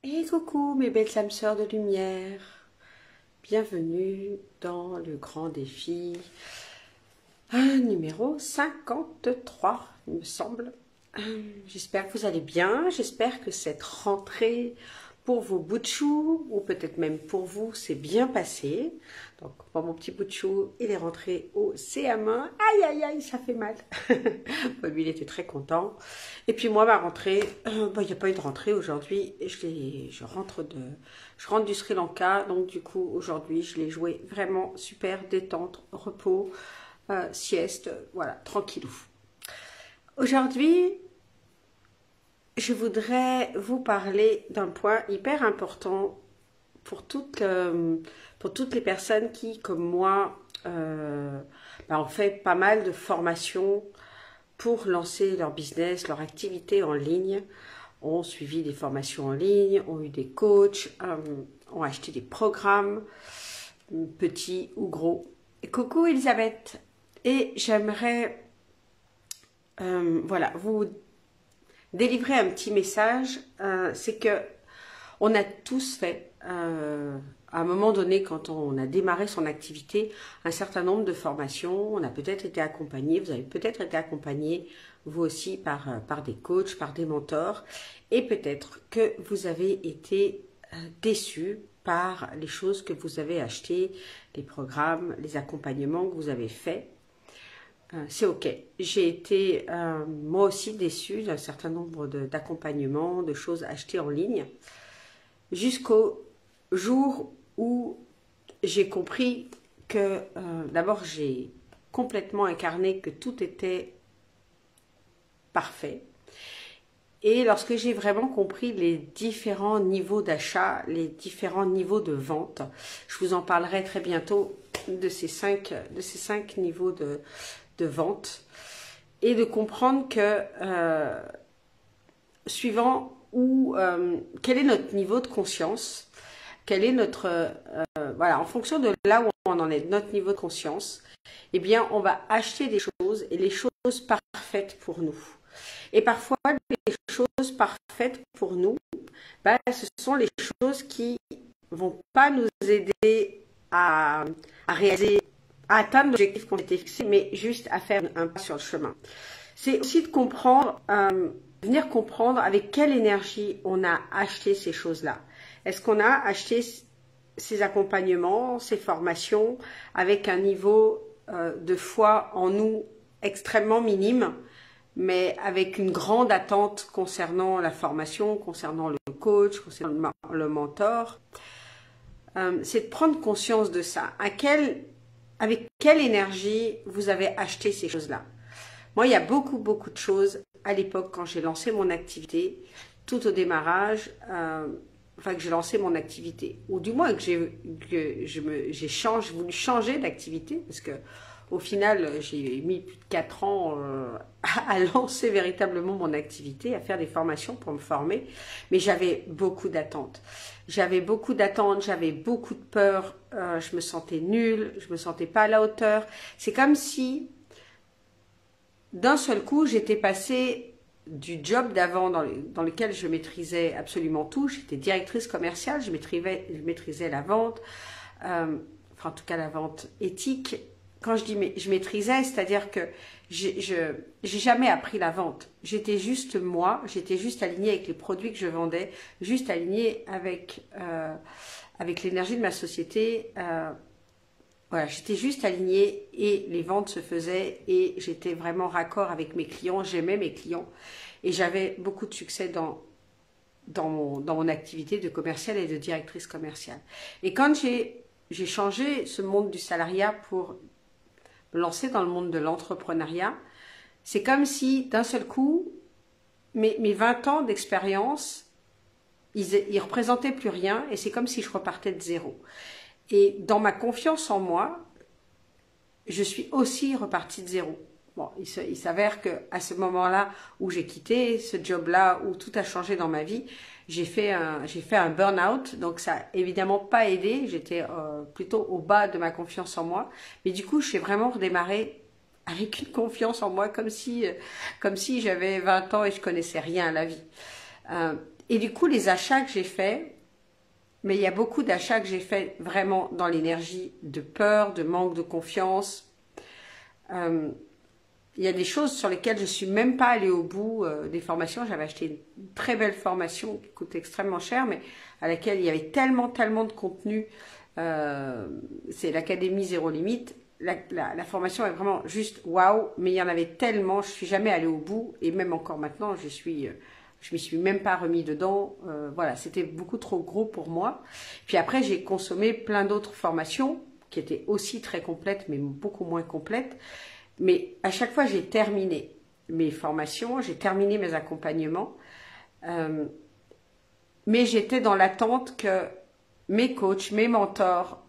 Et coucou mes belles âmes sœurs de lumière, bienvenue dans le grand défi numéro 53, il me semble. J'espère que vous allez bien, j'espère que cette rentrée pour vos bouts de chou, ou peut-être même pour vous, s'est bien passée. Donc pour mon petit bout de chou, il est rentré au CM1, aïe aïe aïe, ça fait mal. Bon, lui il était très content. Et puis moi, ma rentrée, il n'y a pas eu de rentrée aujourd'hui, je rentre du Sri Lanka, donc du coup aujourd'hui je l'ai joué vraiment super, détente, repos, sieste, voilà, tranquillou. Aujourd'hui, je voudrais vous parler d'un point hyper important pour toutes les personnes qui, comme moi, ont fait pas mal de formations pour lancer leur business, leur activité en ligne, ont suivi des formations en ligne, ont eu des coachs, ont acheté des programmes, petits ou gros. Et coucou Elisabeth, et j'aimerais vous délivrer un petit message, c'est que on a tous fait, à un moment donné, quand on a démarré son activité, un certain nombre de formations. On a peut-être été accompagné, vous avez peut-être été accompagné, vous aussi, par des coachs, par des mentors. Et peut-être que vous avez été déçus par les choses que vous avez achetées, les programmes, les accompagnements que vous avez faits. C'est ok. J'ai été moi aussi déçue d'un certain nombre d'accompagnements, de choses achetées en ligne, jusqu'au jour où j'ai compris que d'abord j'ai complètement incarné que tout était parfait. Et lorsque j'ai vraiment compris les différents niveaux d'achat, les différents niveaux de vente, je vous en parlerai très bientôt de ces cinq niveaux de vente, et de comprendre que suivant quel est notre niveau de conscience, quel est en fonction de là où on en est, notre niveau de conscience, eh bien, on va acheter des choses, et les choses parfaites pour nous. Et parfois, les choses parfaites pour nous, ce sont les choses qui vont pas nous aider à réaliser, à atteindre l'objectif qu'on s'était fixé, mais juste à faire un pas sur le chemin. C'est aussi de comprendre, venir comprendre avec quelle énergie on a acheté ces choses-là. Est-ce qu'on a acheté ces accompagnements, ces formations avec un niveau de foi en nous extrêmement minime, mais avec une grande attente concernant la formation, concernant le coach, concernant le mentor. C'est de prendre conscience de ça. Avec quelle énergie vous avez acheté ces choses-là? Moi, il y a beaucoup de choses à l'époque quand j'ai lancé mon activité, tout au démarrage, que j'ai lancé mon activité, ou du moins que j'ai voulu changer d'activité, parce que au final, j'ai mis plus de 4 ans à lancer véritablement mon activité, à faire des formations pour me former, mais j'avais beaucoup d'attentes. J'avais beaucoup de peur, je me sentais nulle, je me sentais pas à la hauteur. C'est comme si, d'un seul coup, j'étais passée du job d'avant dans lequel je maîtrisais absolument tout. J'étais directrice commerciale, je maîtrisais la vente, en tout cas la vente éthique. Quand je dis je maîtrisais, c'est-à-dire que j'ai jamais appris la vente. J'étais juste moi, j'étais juste alignée avec les produits que je vendais, juste alignée avec l'énergie de ma société. J'étais juste alignée et les ventes se faisaient et j'étais vraiment raccord avec mes clients, j'aimais mes clients et j'avais beaucoup de succès dans mon activité de commerciale et de directrice commerciale. Et quand j'ai changé ce monde du salariat pour me lancer dans le monde de l'entrepreneuriat, c'est comme si d'un seul coup, mes 20 ans d'expérience, ils représentaient plus rien et c'est comme si je repartais de zéro. Et dans ma confiance en moi, je suis aussi repartie de zéro. Bon, il s'avère qu'à ce moment-là où j'ai quitté ce job-là, où tout a changé dans ma vie, j'ai fait un burn-out, donc ça n'a évidemment pas aidé. J'étais plutôt au bas de ma confiance en moi. Mais du coup, j'ai vraiment redémarré avec une confiance en moi, comme si j'avais 20 ans et je connaissais rien à la vie. Et du coup, les achats que j'ai faits, mais il y a beaucoup d'achats que j'ai faits vraiment dans l'énergie de peur, de manque de confiance. Il y a des choses sur lesquelles je suis même pas allée au bout des formations. J'avais acheté une très belle formation qui coûte extrêmement cher, mais à laquelle il y avait tellement de contenu. C'est l'Académie Zéro Limite. La formation est vraiment juste waouh, mais il y en avait tellement, je suis jamais allée au bout, et même encore maintenant, je m'y suis même pas remis dedans. Voilà, c'était beaucoup trop gros pour moi. Puis après, j'ai consommé plein d'autres formations qui étaient aussi très complètes, mais beaucoup moins complètes. Mais à chaque fois, j'ai terminé mes formations, j'ai terminé mes accompagnements, mais j'étais dans l'attente que mes coachs, mes mentors,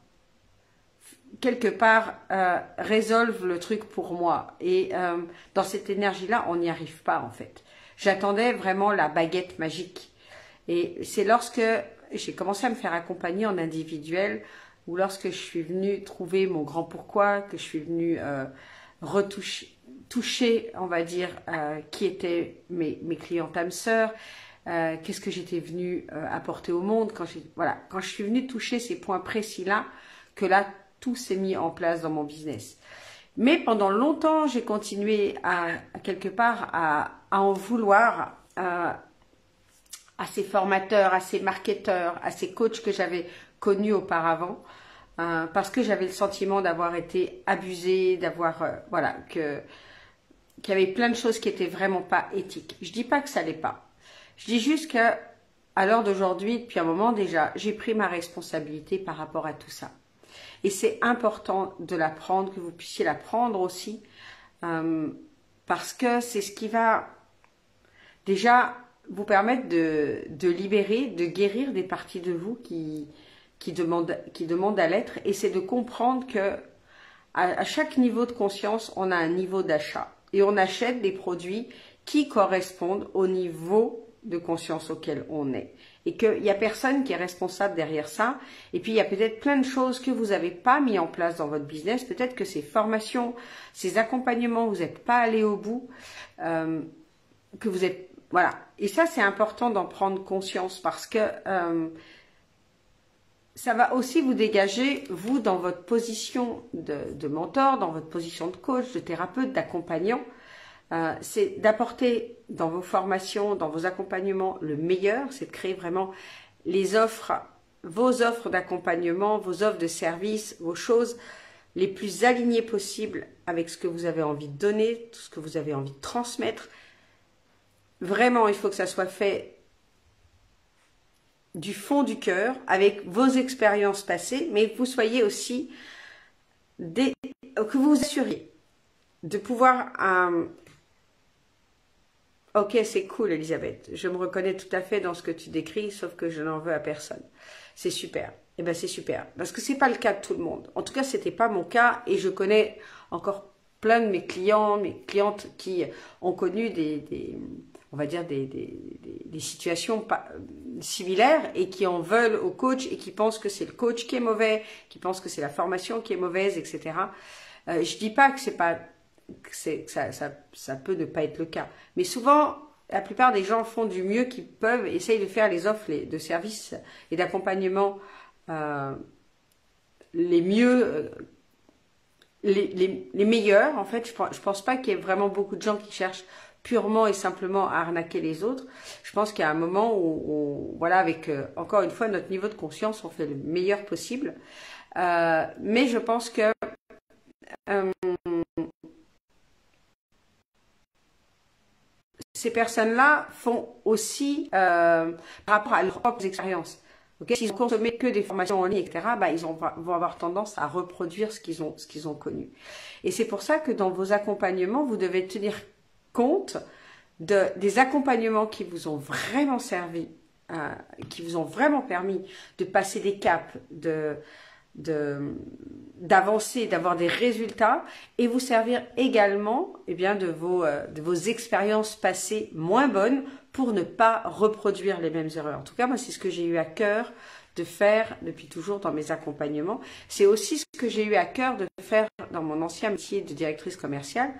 quelque part, résolvent le truc pour moi. Et dans cette énergie-là, on n'y arrive pas en fait. J'attendais vraiment la baguette magique. Et c'est lorsque j'ai commencé à me faire accompagner en individuel, ou lorsque je suis venue trouver mon grand pourquoi, que je suis venue toucher, on va dire, qui étaient mes clientes âmes sœurs, qu'est-ce que j'étais venue apporter au monde, quand je suis venue toucher ces points précis-là, que là, tout s'est mis en place dans mon business. Mais pendant longtemps, j'ai continué à quelque part à en vouloir à ces formateurs, à ces marketeurs, à ces coachs que j'avais connus auparavant, parce que j'avais le sentiment d'avoir été abusée, d'avoir qu'il y avait plein de choses qui étaient vraiment pas éthiques. Je dis pas que ça l'est pas. Je dis juste que à l'heure d'aujourd'hui, depuis un moment déjà, j'ai pris ma responsabilité par rapport à tout ça. Et c'est important de l'apprendre, que vous puissiez l'apprendre aussi, parce que c'est ce qui va déjà vous permettre de libérer, de guérir des parties de vous qui demandent à l'être. Et c'est de comprendre que à chaque niveau de conscience, on a un niveau d'achat. Et on achète des produits qui correspondent au niveau de conscience auquel on est. Et qu'il n'y a personne qui est responsable derrière ça. Et puis, il y a peut-être plein de choses que vous n'avez pas mis en place dans votre business. Peut-être que ces formations, ces accompagnements, vous n'êtes pas allé au bout. Que vous êtes... Voilà. Et ça, c'est important d'en prendre conscience parce que ça va aussi vous dégager, vous, dans votre position de mentor, dans votre position de coach, de thérapeute, d'accompagnant. C'est d'apporter dans vos formations, dans vos accompagnements le meilleur, c'est de créer vraiment les offres, vos offres d'accompagnement, vos offres de service, vos choses les plus alignées possibles avec ce que vous avez envie de donner, tout ce que vous avez envie de transmettre. Vraiment, il faut que ça soit fait du fond du cœur, avec vos expériences passées, mais que vous soyez aussi, que vous vous assuriez de pouvoir... Ok, c'est cool, Elisabeth. Je me reconnais tout à fait dans ce que tu décris, sauf que je n'en veux à personne. C'est super. Eh ben, c'est super. Parce que c'est pas le cas de tout le monde. En tout cas, c'était pas mon cas et je connais encore plein de mes clients, mes clientes qui ont connu on va dire des situations similaires et qui en veulent au coach et qui pensent que c'est le coach qui est mauvais, qui pensent que c'est la formation qui est mauvaise, etc. Je dis pas que c'est pas... ça peut ne pas être le cas. Mais souvent, la plupart des gens font du mieux qu'ils peuvent, essayent de faire les offres de services et d'accompagnement les mieux, les meilleurs. En fait, je pense pas qu'il y ait vraiment beaucoup de gens qui cherchent purement et simplement à arnaquer les autres. Je pense qu'il y a un moment où voilà, avec encore une fois notre niveau de conscience, on fait le meilleur possible. Mais je pense que ces personnes-là font aussi par rapport à leurs propres expériences. Okay, s'ils ont consommé que des formations en ligne, etc., bah, ils vont avoir tendance à reproduire ce qu'ils ont connu. Et c'est pour ça que dans vos accompagnements, vous devez tenir compte des accompagnements qui vous ont vraiment servi, qui vous ont vraiment permis de passer des caps, d'avancer, d'avoir des résultats et vous servir également eh bien, de vos expériences passées moins bonnes pour ne pas reproduire les mêmes erreurs. En tout cas, moi, c'est ce que j'ai eu à cœur de faire depuis toujours dans mes accompagnements. C'est aussi ce que j'ai eu à cœur de faire dans mon ancien métier de directrice commerciale.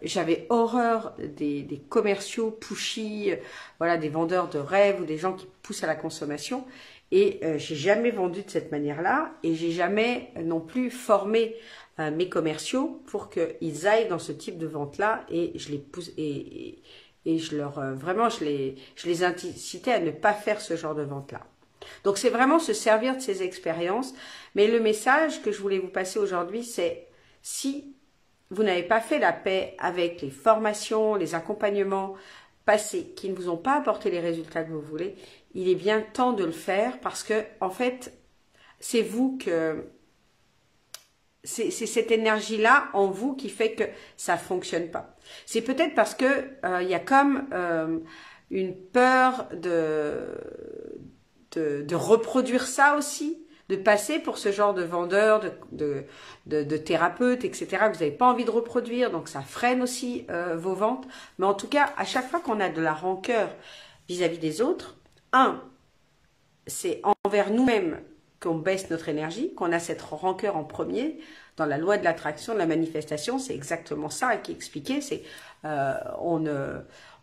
J'avais horreur des commerciaux pushy, voilà, des vendeurs de rêves ou des gens qui poussent à la consommation. Et j'ai jamais vendu de cette manière-là et j'ai jamais non plus formé mes commerciaux pour qu'ils aillent dans ce type de vente-là et je les pousse et je leur vraiment je les incitais à ne pas faire ce genre de vente-là. Donc c'est vraiment se servir de ces expériences. Mais le message que je voulais vous passer aujourd'hui, c'est si vous n'avez pas fait la paix avec les formations, les accompagnements passés qui ne vous ont pas apporté les résultats que vous voulez, il est bien temps de le faire parce que en fait, c'est vous que c'est cette énergie-là en vous qui fait que ça fonctionne pas. C'est peut-être parce que il y a comme une peur de reproduire ça aussi, de passer pour ce genre de vendeur, de thérapeute, etc., que vous n'avez pas envie de reproduire, donc ça freine aussi vos ventes. Mais en tout cas, à chaque fois qu'on a de la rancœur vis-à-vis des autres, c'est envers nous-mêmes qu'on baisse notre énergie, qu'on a cette rancœur en premier. Dans la loi de l'attraction, de la manifestation, c'est exactement ça qui est expliqué, c'est on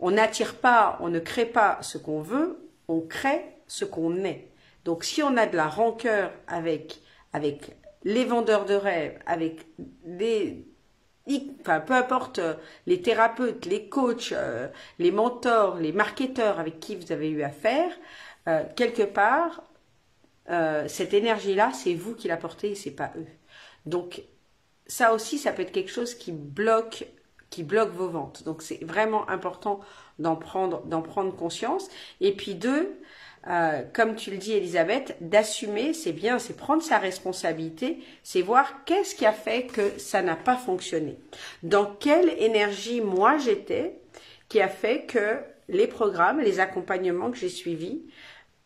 n'attire pas, on ne crée pas ce qu'on veut, on crée ce qu'on est. Donc si on a de la rancœur avec les vendeurs de rêves, avec peu importe les thérapeutes, les coachs, les mentors, les marketeurs avec qui vous avez eu affaire, quelque part, cette énergie-là, c'est vous qui la portez et c'est pas eux. Donc ça aussi, ça peut être quelque chose qui bloque vos ventes. Donc c'est vraiment important d'en prendre conscience. Et puis deux, comme tu le dis Elisabeth, d'assumer, c'est bien, c'est prendre sa responsabilité, c'est voir qu'est-ce qui a fait que ça n'a pas fonctionné. Dans quelle énergie moi j'étais qui a fait que les programmes, les accompagnements que j'ai suivis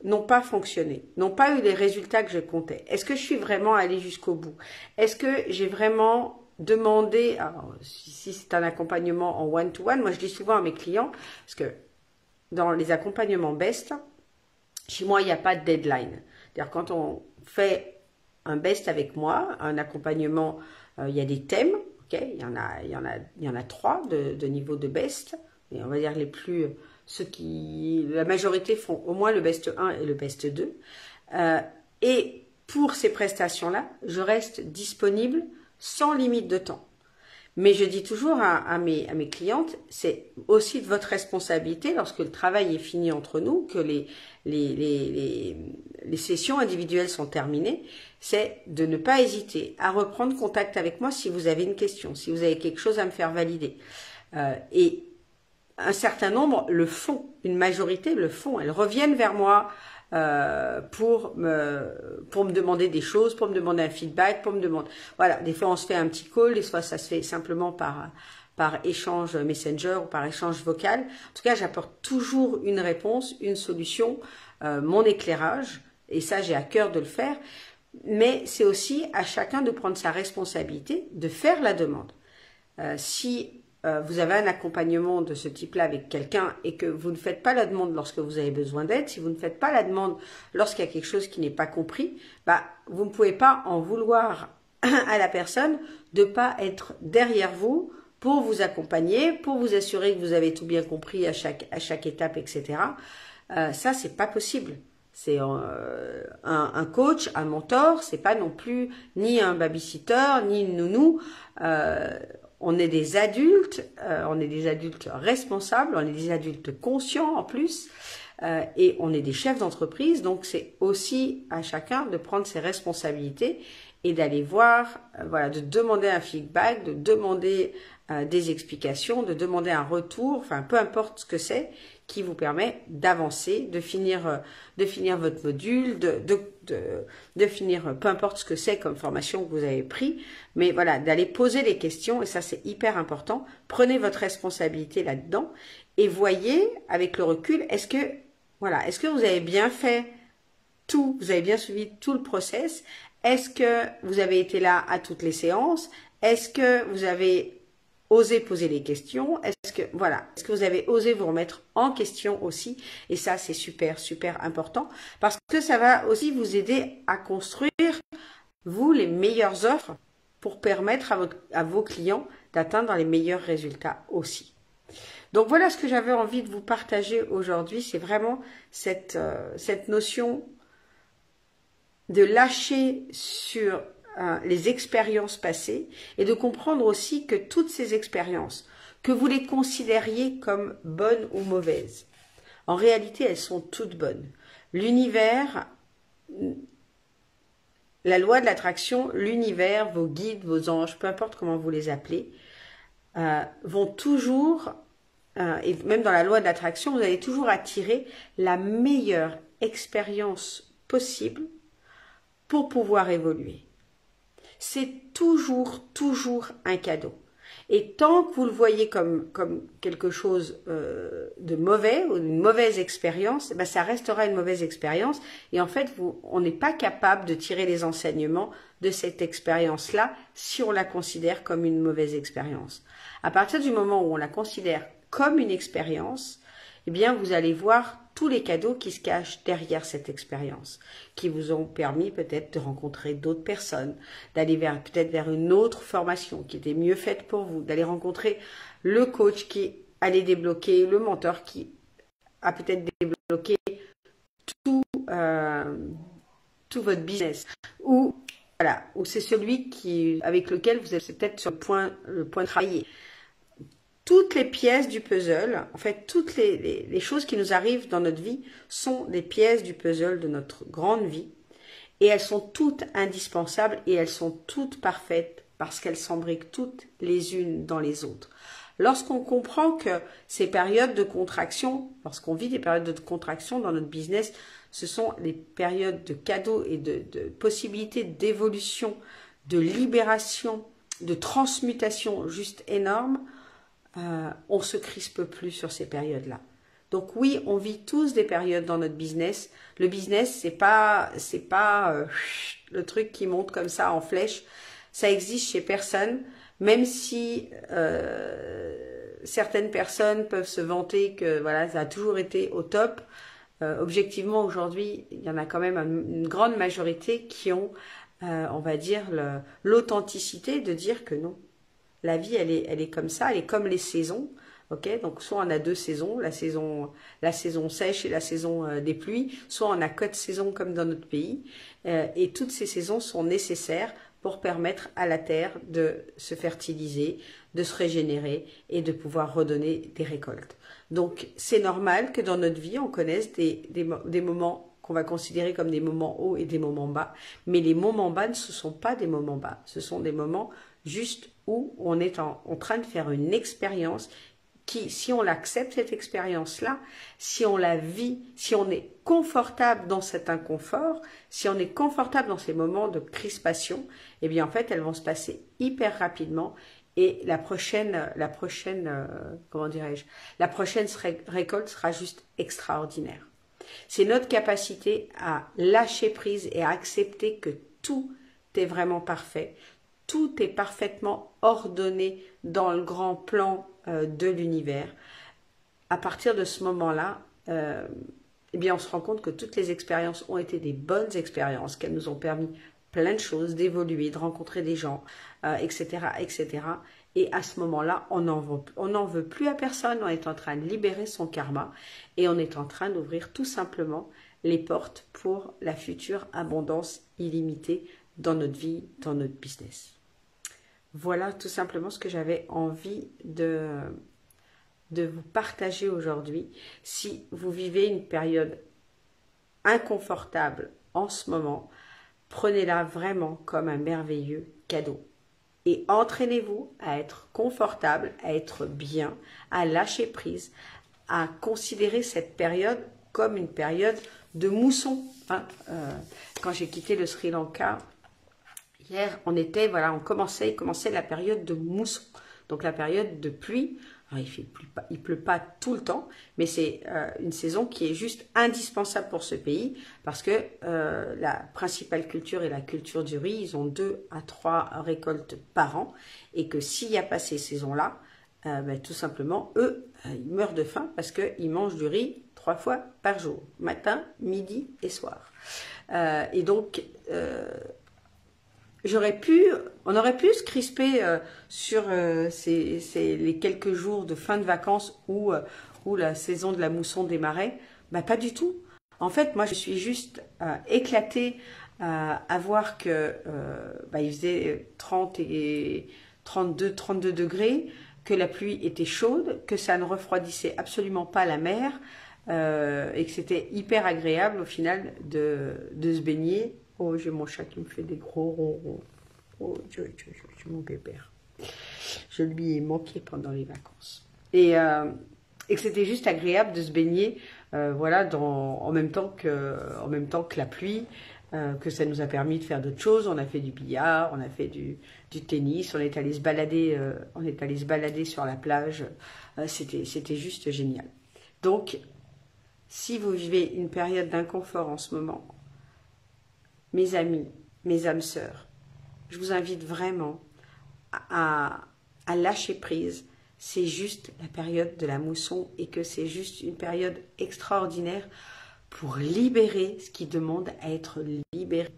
n'ont pas fonctionné, n'ont pas eu les résultats que je comptais. Est-ce que je suis vraiment allée jusqu'au bout? Est-ce que j'ai vraiment demandé, alors, si c'est un accompagnement en one-to-one, moi je dis souvent à mes clients, parce que dans les accompagnements BEST, chez moi, il n'y a pas de deadline. C'est-à-dire quand on fait un BEST avec moi, un accompagnement, il y a des thèmes, okay, il y en a 3 de niveau de BEST, et on va dire les plus, la majorité font au moins le BEST 1 et le BEST 2. Et pour ces prestations-là, je reste disponible sans limite de temps. Mais je dis toujours à mes clientes, c'est aussi de votre responsabilité lorsque le travail est fini entre nous, que les sessions individuelles sont terminées, c'est de ne pas hésiter à reprendre contact avec moi si vous avez une question, si vous avez quelque chose à me faire valider. Et un certain nombre le font, une majorité le font, elles reviennent vers moi pour me demander des choses, pour me demander un feedback, pour me demander, voilà, des fois on se fait un petit call, des fois ça se fait simplement par échange Messenger ou par échange vocal. En tout cas, j'apporte toujours une réponse, une solution, mon éclairage, et ça j'ai à cœur de le faire, mais c'est aussi à chacun de prendre sa responsabilité, de faire la demande. Si vous avez un accompagnement de ce type-là avec quelqu'un et que vous ne faites pas la demande lorsque vous avez besoin d'aide, si vous ne faites pas la demande lorsqu'il y a quelque chose qui n'est pas compris, vous ne pouvez pas en vouloir à la personne de ne pas être derrière vous pour vous accompagner, pour vous assurer que vous avez tout bien compris à chaque étape, etc. Ça, c'est pas possible. C'est un coach, un mentor, c'est pas non plus ni un babysitter, ni une nounou. On est des adultes responsables, on est des adultes conscients en plus, et on est des chefs d'entreprise, donc c'est aussi à chacun de prendre ses responsabilités et d'aller voir, voilà, de demander un feedback, de demander des explications, de demander un retour, enfin peu importe ce que c'est, qui vous permet d'avancer, de finir votre module, de finir peu importe ce que c'est comme formation que vous avez pris, mais voilà, d'aller poser les questions, et ça c'est hyper important. Prenez votre responsabilité là-dedans et voyez avec le recul, est-ce que vous avez bien fait tout, vous avez bien suivi tout le process, Est-ce que vous avez été là à toutes les séances? Est-ce que vous avez osé poser les questions? Est-ce que vous avez osé vous remettre en question aussi? Et ça, c'est super, super important parce que ça va aussi vous aider à construire, vous, les meilleures offres pour permettre à vos clients d'atteindre les meilleurs résultats aussi. Donc voilà ce que j'avais envie de vous partager aujourd'hui, c'est vraiment cette notion de lâcher sur les expériences passées et de comprendre aussi que toutes ces expériences, que vous les considériez comme bonnes ou mauvaises, en réalité elles sont toutes bonnes. L'univers, la loi de l'attraction, l'univers, vos guides, vos anges, peu importe comment vous les appelez, vont toujours, et même dans la loi de l'attraction, vous allez toujours attirer la meilleure expérience possible pour pouvoir évoluer. C'est toujours, toujours un cadeau. Et tant que vous le voyez comme quelque chose de mauvais ou une mauvaise expérience, ben ça restera une mauvaise expérience. Et en fait, on n'est pas capable de tirer les enseignements de cette expérience-là si on la considère comme une mauvaise expérience. À partir du moment où on la considère comme une expérience, eh bien, vous allez voir tous les cadeaux qui se cachent derrière cette expérience, qui vous ont permis peut-être de rencontrer d'autres personnes, d'aller peut-être vers une autre formation qui était mieux faite pour vous, d'aller rencontrer le coach qui allait débloquer, le mentor qui a peut-être débloqué tout votre business, ou voilà, ou c'est celui avec lequel vous êtes peut-être sur le point de travailler. Toutes les pièces du puzzle, en fait, toutes les choses qui nous arrivent dans notre vie sont des pièces du puzzle de notre grande vie. Et elles sont toutes indispensables et elles sont toutes parfaites parce qu'elles s'embriquent toutes les unes dans les autres. Lorsqu'on comprend que ces périodes de contraction, lorsqu'on vit des périodes de contraction dans notre business, ce sont des périodes de cadeaux et de possibilités d'évolution, de libération, de transmutation juste énormes, on se crispe plus sur ces périodes-là. Donc oui, on vit tous des périodes dans notre business. Le business, c'est pas le truc qui monte comme ça en flèche. Ça existe chez personne, même si certaines personnes peuvent se vanter que voilà, ça a toujours été au top. Objectivement, aujourd'hui, il y en a quand même une grande majorité qui ont, on va dire, l'authenticité de dire que non. La vie, elle est comme ça, elle est comme les saisons. Okay, donc soit on a deux saisons, la saison sèche et la saison des pluies, soit on a 4 saisons comme dans notre pays. Et toutes ces saisons sont nécessaires pour permettre à la terre de se fertiliser, de se régénérer et de pouvoir redonner des récoltes. Donc c'est normal que dans notre vie, on connaisse des moments qu'on va considérer comme des moments hauts et des moments bas. Mais les moments bas, ce ne sont pas des moments bas, ce sont des moments juste où on est en train de faire une expérience qui, si on l'accepte, cette expérience-là, si on la vit, si on est confortable dans cet inconfort, si on est confortable dans ces moments de crispation, eh bien en fait, elles vont se passer hyper rapidement et la prochaine récolte sera juste extraordinaire. C'est notre capacité à lâcher prise et à accepter que tout est vraiment parfait. Tout est parfaitement ordonné dans le grand plan de l'univers. À partir de ce moment-là, eh bien, on se rend compte que toutes les expériences ont été des bonnes expériences, qu'elles nous ont permis plein de choses, d'évoluer, de rencontrer des gens, etc., etc. Et à ce moment-là, on n'en veut plus à personne. On est en train de libérer son karma et on est en train d'ouvrir tout simplement les portes pour la future abondance illimitée dans notre vie, dans notre business. Voilà tout simplement ce que j'avais envie de vous partager aujourd'hui. Si vous vivez une période inconfortable en ce moment, prenez-la vraiment comme un merveilleux cadeau. Et entraînez-vous à être confortable, à être bien, à lâcher prise, à considérer cette période comme une période de mousson. Quand j'ai quitté le Sri Lanka, hier, il commençait la période de mousson, donc la période de pluie. Alors, il pleut pas tout le temps, mais c'est une saison qui est juste indispensable pour ce pays parce que la principale culture est la culture du riz. Ils ont 2 à 3 récoltes par an et que s'il n'y a pas ces saisons-là, tout simplement, eux, ils meurent de faim parce qu'ils mangent du riz 3 fois par jour, matin, midi et soir. Et donc, on aurait pu se crisper sur les quelques jours de fin de vacances où la saison de la mousson démarrait. Pas du tout. En fait, moi, je suis juste éclatée à voir que il faisait 30 et 32 degrés, que la pluie était chaude, que ça ne refroidissait absolument pas la mer et que c'était hyper agréable au final de se baigner. Oh, j'ai mon chat qui me fait des gros ronrons. Oh, Dieu, mon pépère. Je lui ai manqué pendant les vacances. Et que c'était juste agréable de se baigner, en même temps que la pluie, que ça nous a permis de faire d'autres choses. On a fait du billard, on a fait du tennis, on est allé se balader sur la plage. C'était juste génial. Donc, si vous vivez une période d'inconfort en ce moment, mes amis, mes âmes sœurs, je vous invite vraiment à lâcher prise. C'est juste la période de la mousson et que c'est juste une période extraordinaire pour libérer ce qui demande à être libéré.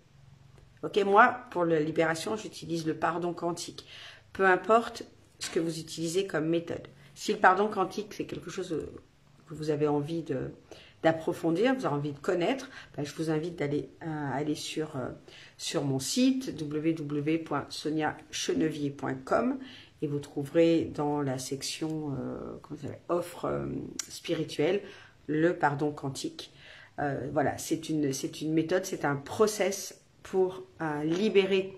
Ok, moi, pour la libération, j'utilise le pardon quantique. Peu importe ce que vous utilisez comme méthode. Si le pardon quantique, c'est quelque chose que vous avez envie d'approfondir, vous avez envie de connaître, je vous invite d'aller aller sur mon site www.soniachenevier.com et vous trouverez dans la section offre spirituelle le pardon quantique. Voilà, c'est une méthode, c'est un process pour libérer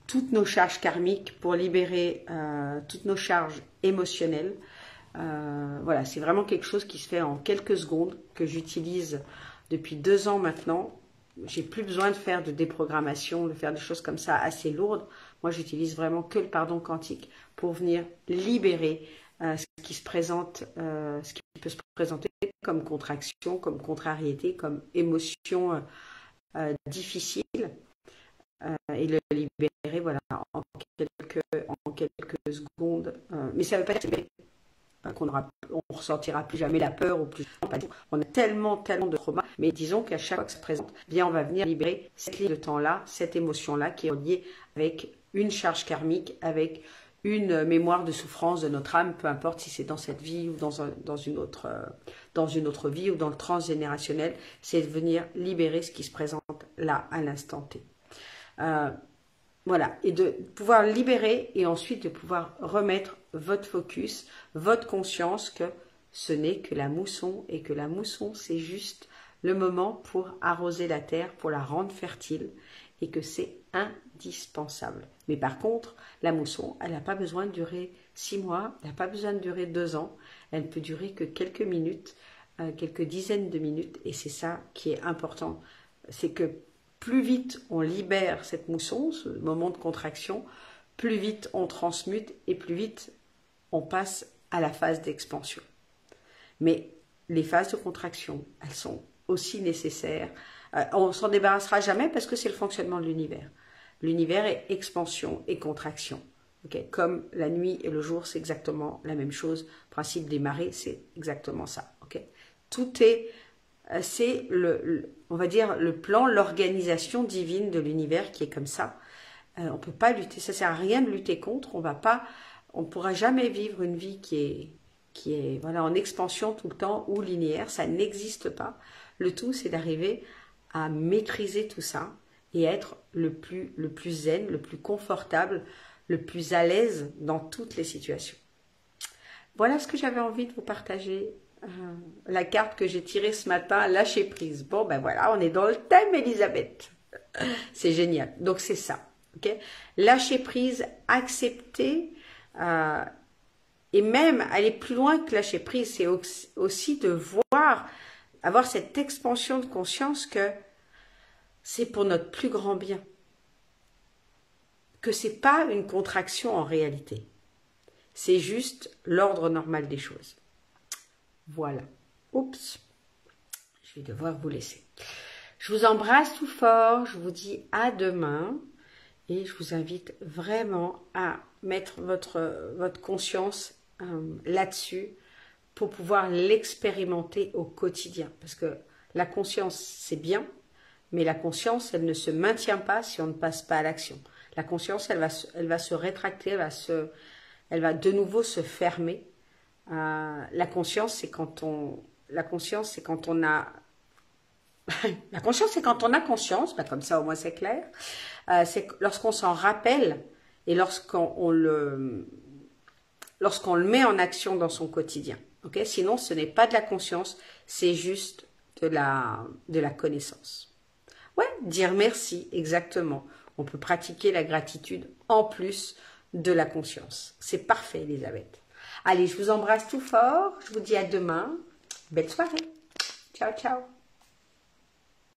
toutes nos charges karmiques, pour libérer toutes nos charges émotionnelles. Voilà, c'est vraiment quelque chose qui se fait en quelques secondes, que j'utilise depuis 2 ans maintenant. J'ai plus besoin de faire de déprogrammation, de faire des choses comme ça assez lourdes. Moi, j'utilise vraiment que le pardon quantique pour venir libérer ce qui peut se présenter comme contraction, comme contrariété, comme émotion difficile, et le libérer, voilà, en quelques secondes. Mais ça ne veut pas dire qu'on ne ressentira plus jamais la peur ou plus. On a tellement de traumas, mais disons qu'à chaque fois que ça se présente, bien on va venir libérer cette ligne de temps-là, cette émotion-là qui est reliée avec une charge karmique, avec une mémoire de souffrance de notre âme, peu importe si c'est dans cette vie ou dans une autre vie ou dans le transgénérationnel, c'est de venir libérer ce qui se présente là à l'instant T. Voilà, et de pouvoir libérer et ensuite de pouvoir remettre votre focus, votre conscience que ce n'est que la mousson et que la mousson c'est juste le moment pour arroser la terre, pour la rendre fertile et que c'est indispensable. Mais par contre, la mousson, elle n'a pas besoin de durer 6 mois, elle n'a pas besoin de durer 2 ans, elle ne peut durer que quelques minutes, quelques dizaines de minutes et c'est ça qui est important, c'est que plus vite on libère cette mousson, ce moment de contraction, plus vite on transmute et plus vite on passe à la phase d'expansion. Mais les phases de contraction, elles sont aussi nécessaires. On ne s'en débarrassera jamais parce que c'est le fonctionnement de l'univers. L'univers est expansion et contraction. Okay, comme la nuit et le jour, c'est exactement la même chose. Le principe des marées, c'est exactement ça. Okay. Tout c'est on va dire le plan, l'organisation divine de l'univers qui est comme ça. On peut pas lutter, ça sert à rien de lutter contre. On pourra jamais vivre une vie qui est voilà en expansion tout le temps ou linéaire. Ça n'existe pas. Le tout, c'est d'arriver à maîtriser tout ça et être le plus zen, le plus confortable, le plus à l'aise dans toutes les situations. Voilà ce que j'avais envie de vous partager. La carte que j'ai tirée ce matin, lâcher prise. Bon, ben voilà, on est dans le thème, Elisabeth. C'est génial. Donc, c'est ça. Okay, lâcher prise, accepter et même aller plus loin que lâcher prise, c'est aussi de avoir cette expansion de conscience que c'est pour notre plus grand bien. Que c'est pas une contraction en réalité. C'est juste l'ordre normal des choses. Voilà. Oups. Je vais devoir vous laisser. Je vous embrasse tout fort. Je vous dis à demain. Et je vous invite vraiment à mettre votre conscience là-dessus pour pouvoir l'expérimenter au quotidien. Parce que la conscience, c'est bien, mais la conscience, elle ne se maintient pas si on ne passe pas à l'action. La conscience, elle va se rétracter, elle va de nouveau se fermer. La conscience, c'est quand on a la conscience, c'est quand on a conscience, ben comme ça au moins c'est clair. C'est lorsqu'on s'en rappelle et lorsqu'on le met en action dans son quotidien. Okay? Sinon, ce n'est pas de la conscience, c'est juste de la connaissance. Ouais, dire merci, exactement. On peut pratiquer la gratitude en plus de la conscience. C'est parfait, Elisabeth. Allez, je vous embrasse tout fort. Je vous dis à demain. Belle soirée. Ciao, ciao.